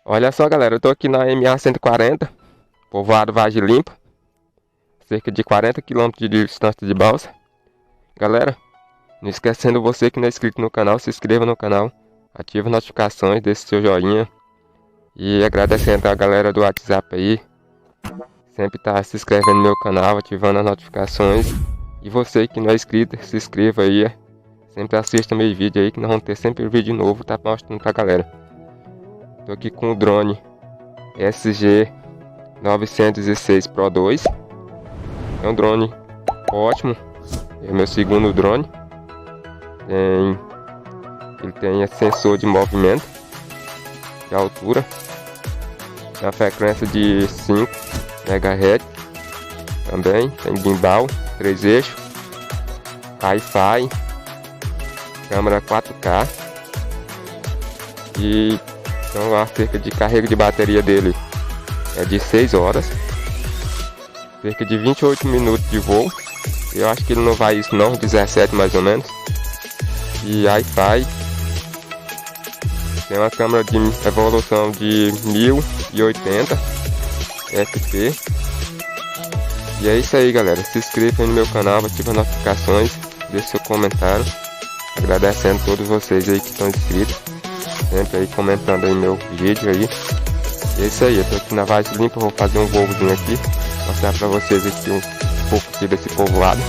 Olha só, galera, eu tô aqui na MA-140, povoado Vagem Limpa, cerca de 40 quilômetros de distância de Balsa. Galera, não esquecendo você que não é inscrito no canal, se inscreva no canal, ative as notificações, deixe seu joinha. E agradecendo a galera do WhatsApp aí, sempre tá se inscrevendo no meu canal, ativando as notificações. E você que não é inscrito, se inscreva aí, sempre assista meus vídeos aí, que nós vamos ter sempre vídeo novo, tá mostrando pra galera. Tô aqui com o drone SG-916 Pro 2. É um drone ótimo. É o meu segundo drone. Ele tem sensor de movimento, de altura. Tem a frequência de 5 MHz. Também tem gimbal, 3 eixos. Wi-Fi. Câmera 4K. E então a cerca de carrega de bateria dele é de 6 horas, cerca de 28 minutos de voo. Eu acho que ele não vai isso não, 17 mais ou menos. E Wi-Fi, tem uma câmera de evolução de 1080 fp. E é isso aí, galera, se inscreva aí no meu canal, ative as notificações, deixe seu comentário, agradecendo a todos vocês aí que estão inscritos, sempre aí comentando aí meu vídeo aí. E é isso aí, eu tô aqui na Vagem Limpa, vou fazer um voozinho aqui, mostrar pra vocês aqui um pouco aqui desse povoado.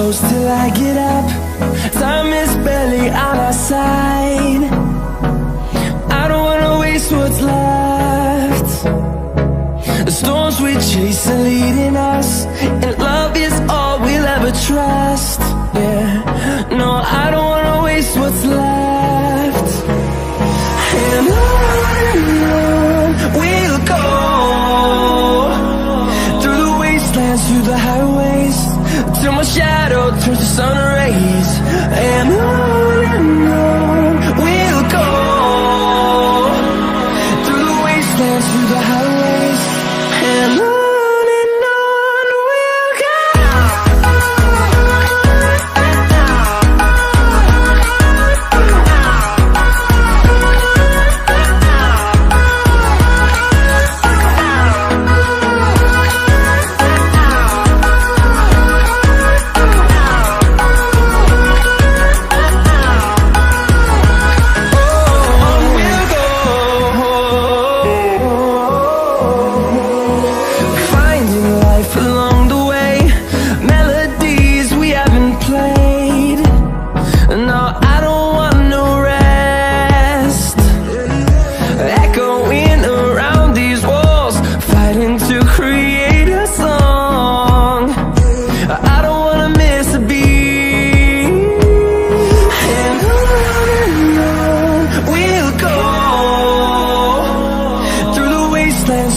close till I get up. Time is barely on our side. I don't wanna waste what's left. The storms we chase are leading us, and love is all we'll ever trust. Yeah, no, I don't wanna waste what's left. And on we'll go, through the wastelands, through the highways, till my shadow turns to sun rays. And on we'll go, through the wastelands, through the highways, and on we'll go.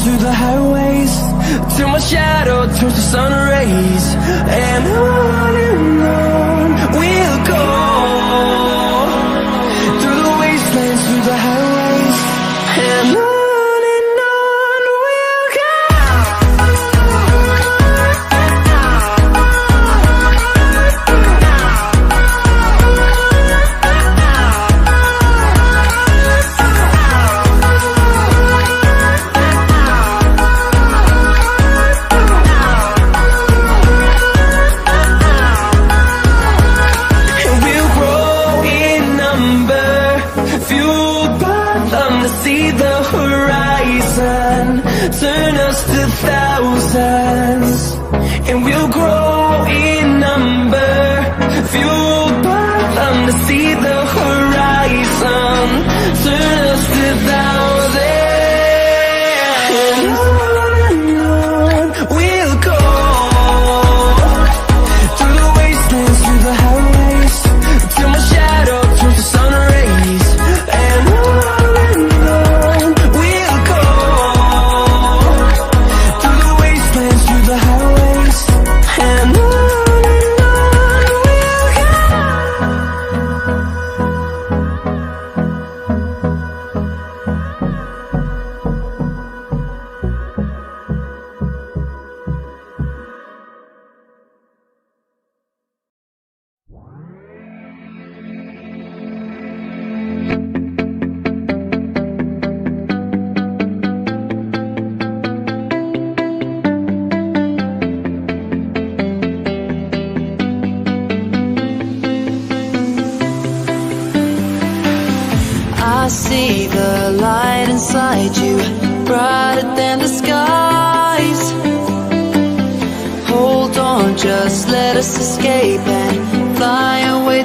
Through the highways, till my shadow turns to sun rays. And on we'll go, through the wastelands, through the highways, and on we'll go. See the horizon, turn us to thousands, and we'll grow in number, fueled by them. To see the horizon, turn us to thousands, and on we'll go, through the wastelands, through the highways, till my shadow turns to sun rays. And I see the light inside you, brighter than the skies. Hold on, just let us escape and fly away